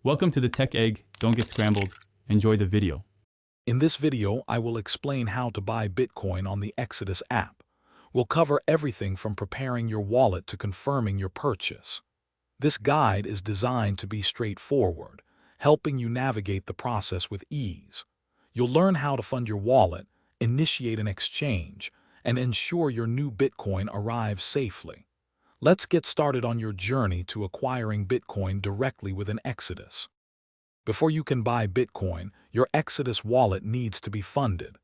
Welcome to the Tech Egg. Don't get scrambled. Enjoy the video. In this video, I will explain how to buy Bitcoin on the Exodus app. We'll cover everything from preparing your wallet to confirming your purchase. This guide is designed to be straightforward, helping you navigate the process with ease. You'll learn how to fund your wallet, initiate an exchange, and ensure your new Bitcoin arrives safely. Let's get started on your journey to acquiring Bitcoin directly within Exodus. Before you can buy Bitcoin, your Exodus wallet needs to be funded.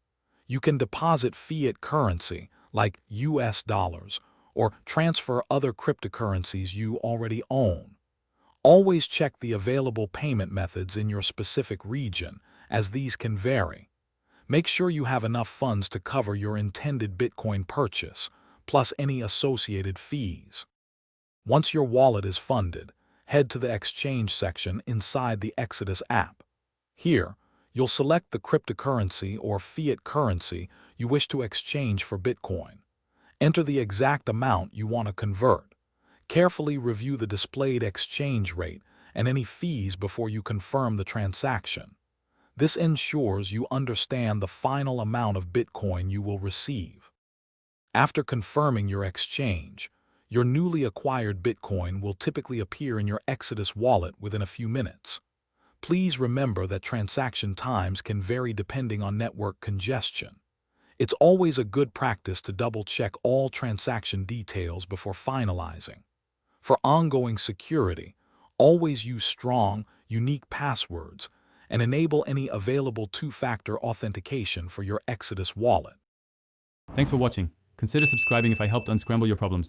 You can deposit fiat currency, like US dollars, or transfer other cryptocurrencies you already own. Always check the available payment methods in your specific region, as these can vary. Make sure you have enough funds to cover your intended Bitcoin purchase, plus any associated fees. Once your wallet is funded, head to the exchange section inside the Exodus app. Here, you'll select the cryptocurrency or fiat currency you wish to exchange for Bitcoin. Enter the exact amount you want to convert. Carefully review the displayed exchange rate and any fees before you confirm the transaction. This ensures you understand the final amount of Bitcoin you will receive. After confirming your exchange, your newly acquired Bitcoin will typically appear in your Exodus wallet within a few minutes. Please remember that transaction times can vary depending on network congestion. It's always a good practice to double-check all transaction details before finalizing. For ongoing security, always use strong, unique passwords and enable any available two-factor authentication for your Exodus wallet. Thanks for watching. Consider subscribing if I helped unscramble your problems.